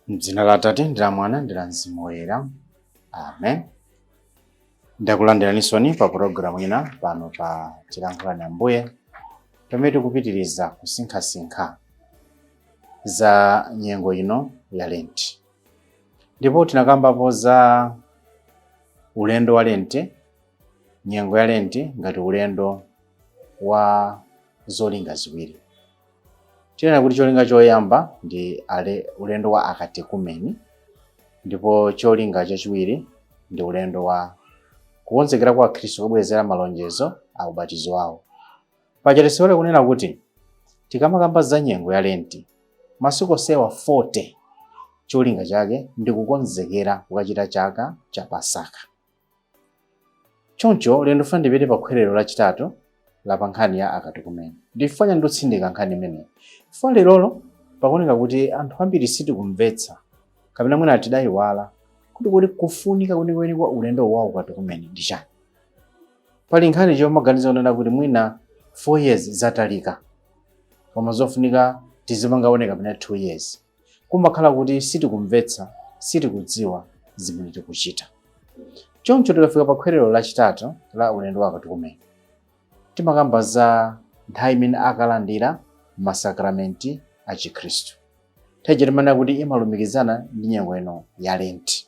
M'dzina la Atate ndi la Mwana ndi la Mzimu Woyera. Amen. Ndakulandiranisoni pa programu ina pano pa Tilankhulani Ambuye, pamene tikupitiriza kusinkhasinkha za nyengo ino ya Lent. Ndipo tinakambapo za ulendo wa Lent, nyengo ya Lent ngati ulendo wa zolinga ziwiri. Tinena kuti cholinga choyamba ndi ulendo wa akatekumeni, ndipo cholinga chachiwiri ndi ulendo wa kukonzekera kwa Khristu kubwezera malonjezo a ubatizo wawo. Pachatisiwole kunena kuti tikamakamba za nyengo ya Lent, masiku osewa 40 cholinga chake ndi kukonzekera kukachita chaka cha Pasaka. Choncho lendo funa ndipite pa khwerero lachitatu la pa nkhani ya akatekumeni. Ndifanya ndotsindika nkhani imeneyi. Chifukwa lerolo pakuoneka kuti anthu ambiri sitikumvetsa kapena mwina tidayiwala kuti kufunika kwenikweni kwa ulendo wawo akatekumeni ndi chani. Pali nkhani chomaganiza kunena kuti mwina 4 years zatalika, koma zofunika tizimangaoneka kapena 2 years. Kumakhala kuti sitikumvetsa, sitikudziwa zimene tikuchita. Choncho tikafika pa khwerero lachitatu la ulendo wa akatekumeni, timakamba za nthawi imene akalandira masakramenti a Chikhristu. Nthawi timana kuti imalumikizana ndi nyengo ino ya Lent.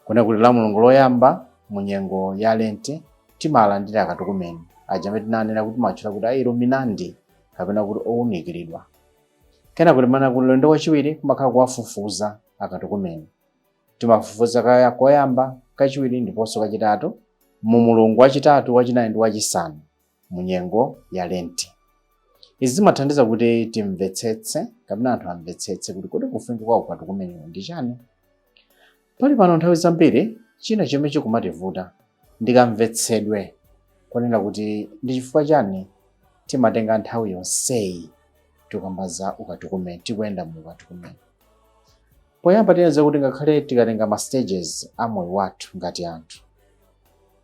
Kuna kuti la Mulungu loyamba mu nyengo ya Lent timalandira akatekumeni, aja amene tinanena kuti matchula kuti ayiluminandi kapena kuti owunikiridwa. Kena kuti mana kuti ulendo wachiwiri kumakhala kuwafufuza akatekumeni. Timafufuza kaya koyamba, kachiwiri ndiponso kachitatu, mu Mulungu wachitatu, wachinayi ndi wachisanu mu nyengo ya Lent. Izi zimathandiza kuti timvetsetse kapena anthu amvetsetse kuti kufunika kwa akatekumeni ndi chani. Pali pano nthawi zambiri china chomwe chikumativuta ndikamvetsedwe kunena kuti ndi chifukwa chani timatenga nthawi yonseyi tikamba za akatekumeni, tikuyenda mu akatekumeni. Poyamba tinaweza kuti ngakhale tikatenga ma stages a moyo wathu ngati anthu,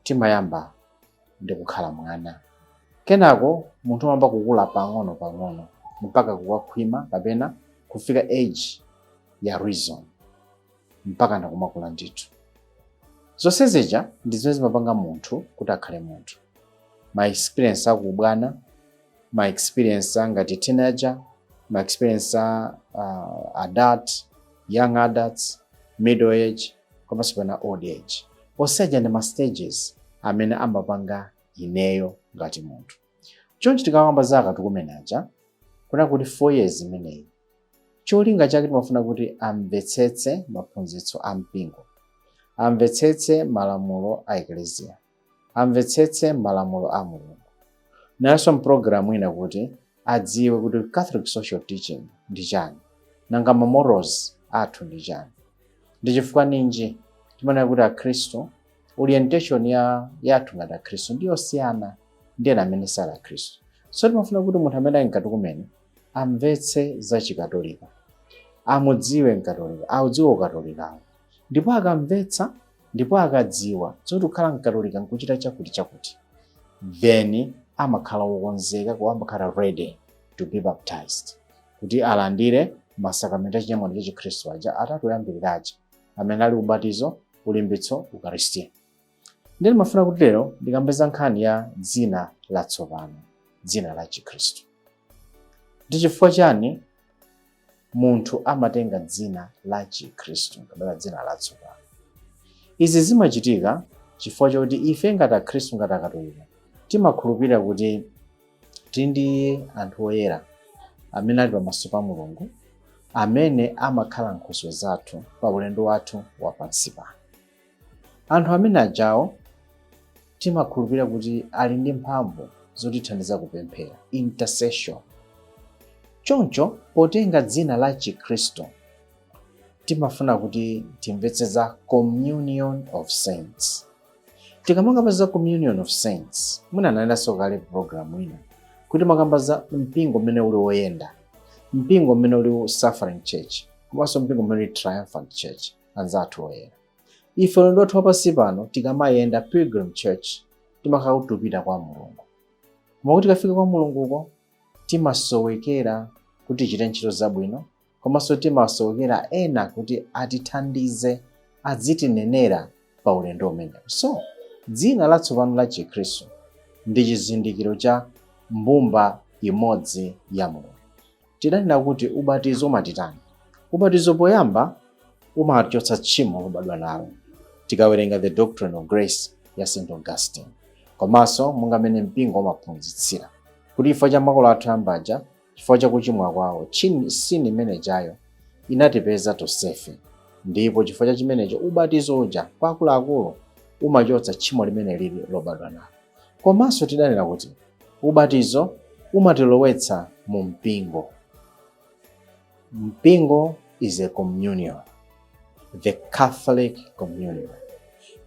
timayamba ndi kukhala mwana. Kenako munthu amamba kukula pang'ono mpaka kukakhwima kapena kufika age ya reason mpaka ndakumakula ndithu. Zonse zija ndi zimene zimapanga munthu kuti akhale munthu. Ma experience akubwana, ma experience ngati teenager, ma experience adult, young adults, middle age, komanso pana old age. Oseja ndi ma stages amene amapanga ineyo ngati munthu. Choncho tikakamba za akatekumeni aja, kuna kuti 4 years imeneyi, cholinga chake timafuna kuti amvetsetse maphunzitso a mpingo, amvetsetse malamulo a ekleziya, amvetsetse malamulo a Mulungu. Naso mpulogalamu ina kuti adziwe kuti Catholic social teaching ndi chani, nanga ma morals athu ndi chani. Ndi chifukwa ninji timanena kuti akhristu, orientation yathu ngati akhristu ndiyosiyana ndi ena amene sali akhristu. So timafuna kuti munthu amene ali mkatekumeni amvetse za chikatolika, amudziwe mkatolika, audziwe ukatolikawo. Ndipo akamvetsa, ndipo akadziwa zoti kukhala mkatolika nkuchita chakuti, then amakhala wokonzeka, amakhala ready to be baptized, kuti alandire masakramenti achinyamata cha Chikhristu aja atatu oyambiriraja amene ali ubatizo, ulimbitso, ukaristiya. Ndine mafuna kuti lero ndikambeza nkhani ya dzina latsopano, dzina la Chikhristu. Ndi chifukwa chani munthu amatenga dzina la Chikhristu kapena dzina latsopano. Izi zimachitika chifukwa choti ife ngati akhristu ngati akatolika timakhulupirira kuti tindi anthu oyera amene ali pamaso pa Mulungu, amene amakhala nkhoswe zathu pa ulendo wathu wa pansi pano. Anthu amene ajawo timakhulupirira kuti ali ndi mphamvu zotithandiza kupemphera, intercession. Choncho potenga dzina la Chikhristu timafuna kuti timvetse za communion of saints. Tikamanga za communion of saints, mwina nayendanso kale programu ina kuti makamba za mpingo mmene uli woyenda, mpingo mmene uli suffering church, komanso mpingo mmene uli triumphant church, anzathu oyera. Ife ulendo wathu wapansi pano tikamayenda pilgrim church timakhala kutupita kwa Mulungu. Koma kuti tikafika kwa Mulunguko timasowekera kuti tichite ntchito zabwino, komanso timasowekera ena kuti atithandize adzitinenera pa ulendo umenewu. So dzina latsopano la Chikhristu ndi chizindikiro cha mbumba imodzi ya Mulungu. Tidanena kuti ubatizo umatitani. Ubatizo poyamba umachotsa tchimo lobadwa nalo, tikawerenga The Doctrine of Grace ya St. Augustine. Komanso monga mmene mpingo umaphunzitsira kuti chifukwa cha makolo athu ambaja, chifukwa cha kuchimwa kwawo, sini imenejayo inatipeza tonsefe, ndipo chifukwa cha chimenecho ubatizo uja kwa akuluakulu umachotsa tchimo limene lili lobadwa nalo. Komanso tidanena kuti ubatizo umatilowetsa mu mpingo. Mpingo is a communion, the Catholic communion.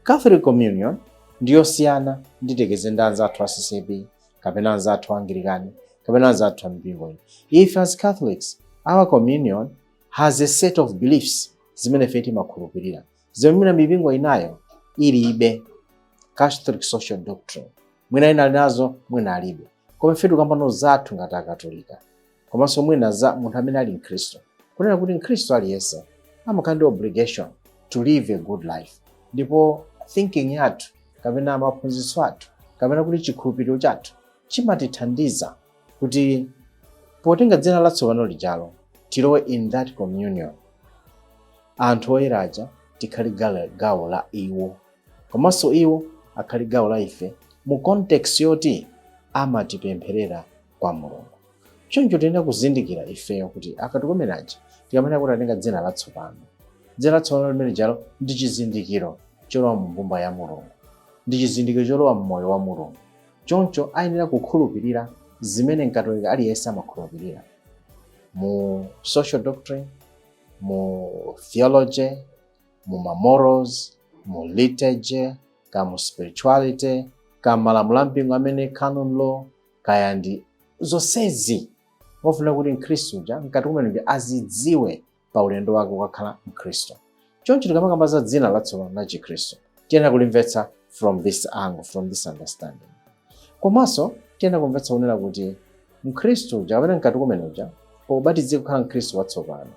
Catholic communion ndiyo siyana nditekeze ndi anzathu a CCB, kapena anzathu Anglikani, kapena anzathu a mpingo. If as Catholics, our communion has a set of beliefs zimene ife timakhulupirira, zimene mipingo inayo ilibe. Catholic social doctrine mwina ina nazo, mwina alibe. Koma ife tikambano zathu ngati Akatolika, komanso mwina za munthu amene ali Mkhristu, kunena kuti Mkhristu aliyense amakhala ndi obligation to live a good life. Ndipo thinking yathu, kapena maphunzitso athu, kapena kuti chikhulupiriro chathu chimatithandiza kuti potenga dzina latsopano lijalo tilowe in that communion. Anthu oyeraja tikhali gawo la iwo, komanso iwo akhali gawo la ife mu context yoti amatipempherera kwa Mulungu. Choncho tiyenera kuzindikira ifeyo kuti akatikomenaja tikamene kuti atenga dzina latsopano. Dzina latsopano limene jalo ndi chizindikiro cholowa mu mbumba ya Mulungu, ndi chizindikiro cholowa mu moyo wa Mulungu. Choncho ayenera kukhulupirira zimene Mkatolika aliyense amakhulupirira mu social doctrine, mu theology, mu morals, mu liturgy, mu spirituality, malamulo ampingo amene canon law, kaya ndi zonsezi ofuna kuti Mkhristu uja Mkatolika azidziwe pa ulendo wake wakhala Mkhristu. Choncho tikamakamba za dzina latsopano la Chikhristu tiyenera kulimvetsa from this angle, from this understanding. Komanso tiyenera kumvetsa kunena kuti Mkhristu uja kapena Mkatolika uja pobatizidwa kukhala Mkhristu watsopano,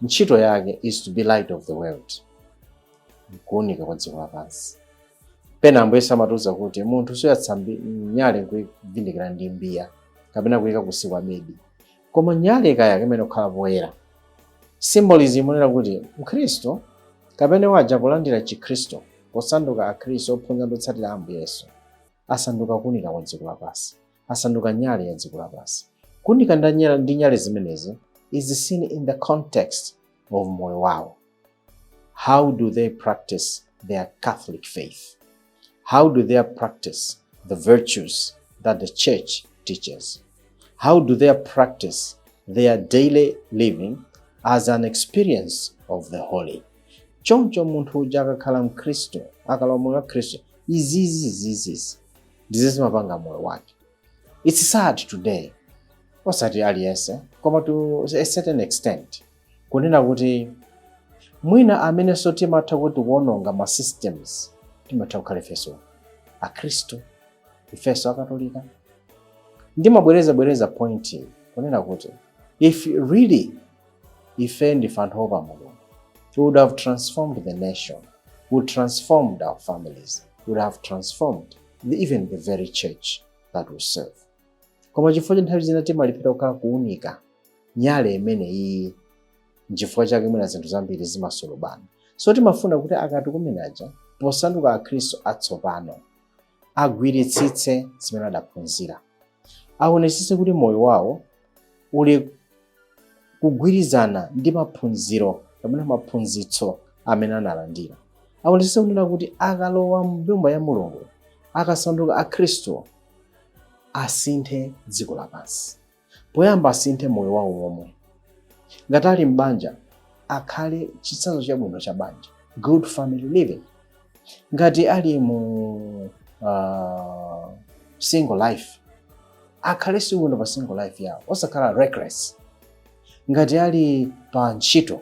ntchito yake is to be light of the world, kuunika kwa dziko lapansi. Pena Ambuye amatiuza kuti munthu soyatsa nyale kuyivindikira ndi mbiya kapena kuyika kusikwa bedi, koma nyale kaya imene kukhala poyera. Symbolism inena kuti Mkhristu kapena waja kulandira Chikhristu posanduka Akhristu ophunzira ndi otsatira Ambuye Yesu asanduka kuunika kwa dziko lapansi, asanduka nyale ya dziko lapansi. Kuunika ndi nyale zimenezi is seen in the context of moyo wawo. How do they practice their Catholic faith? How do they practice the virtues that the church teaches? How do they practice their daily living as an experience of the holy? Choncho munthu uja akakhala Mkhristu, akalowa moyo wa Khristu, izizi zimapanga moyo wake. It's sad today, osati aliyense, koma to a certain extent, kunena kuti mwina amene so timatha kuti kuononga ma systems timatha kukhala ifeso Akhristu, ifeso Akatolika. Ndimabwereza point kunena kuti if really ife ndife anthu opa Mulungu, we would have transformed the nation, we would have transformed our families, we would have transformed even the very church that we serve. Koma chifukwa cha nthawi zina timalipira kukhala kuunika nyale imene iyi, chifukwa chake mwina zinthu zambiri zimasolobana. So timafuna kuti akatikomenaja posanduka Akhristu atsopano agwiritsitse zimene adaphunzira, aonetsetse kuti moyo wawo uli kugwirizana ndi maphunziro kapena maphunzitso amene analandira. Aonetsetse kunena kuti akalowa mbumba ya Mulungu, akasanduka Akhristu, asinthe dziko lapansi. Poyamba asinthe moyo wawo womwe. Ngati ali m'banja, akhale chitsanzo chabwino cha banja, good family living. Ngati ali mu single life, akhale bwino pa single life yawo, osakhala reckless. Ngati ali pa ntchito,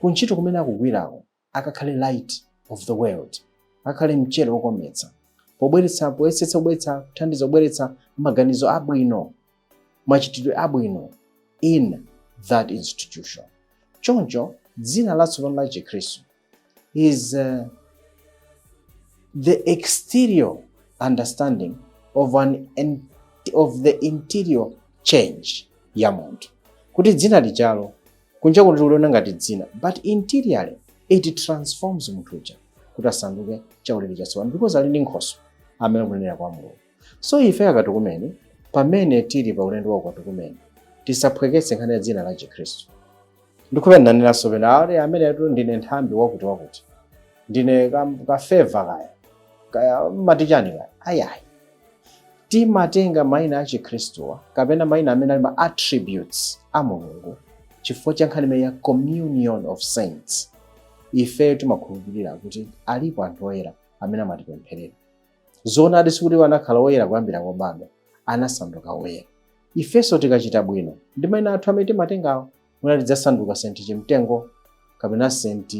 kuntchito kumene akugwirako, akakhale light of the world, akhale mchere wokometsa, kuthandiza kubweretsa maganizo abwino, machitidwe abwino in that institution. Choncho, dzina latsopano la Chikhristu is the exterior understanding of the interior change ya munthu. Kuti dzina lijalo kunja kuti uliona ngati dzina, but interiorly it transforms munthu uja kuti asanduke chaulere chatsopano because ali ndi Nkhoswe amene akunenera kwa Mulungu. So ife akatukumeni pamene tili pa ulendo wa ukatukumeni tisaphweketse nkhani ya dzina la Chikhristu. Ndikupena nanenanso pena amene atu ndine nthambi wakuti ndine kafeva kaya matichani kaya ayayi. Timatenga mayina a Chikhristuwa kapena mayina amene ali ma attributes a Mulungu chifukwa cha nkhani ya communion of saints. Ife timakhulupirira kuti alipo anthu oyera amene amatipempherera. Zoonadi sikuti anakhala oyera kuyambira kobadwa, anasanduka oyera. Ifenso tikachita bwino ndi mayina athu amene timatengawo mwina tidzasanduka Saint Chimtengo kapena Saint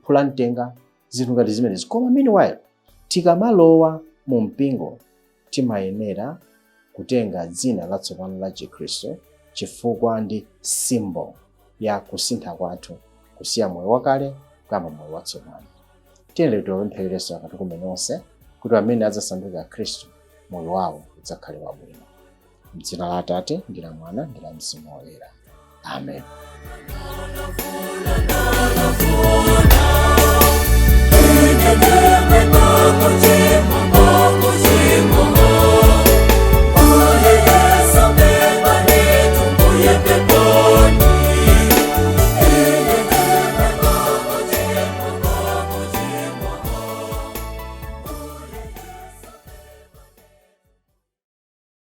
Phulamtenga, zinthu ngati zimenezi. Koma meanwhile tikamalowa mu mpingo timayenera kutenga dzina latsopano la Chikhristu chifukwa ndi symbol ya kusintha kwathu, kusiya moyo wakale kuyamba moyo watsopano. Tiyeni tipemphererenso akatukumeni onse kuti amene adzasanduka Khristu moyo wawo udzakhale wabwino. M'dzina la Atate ndi la Mwana ndi la Mzimu Woyera. Amen.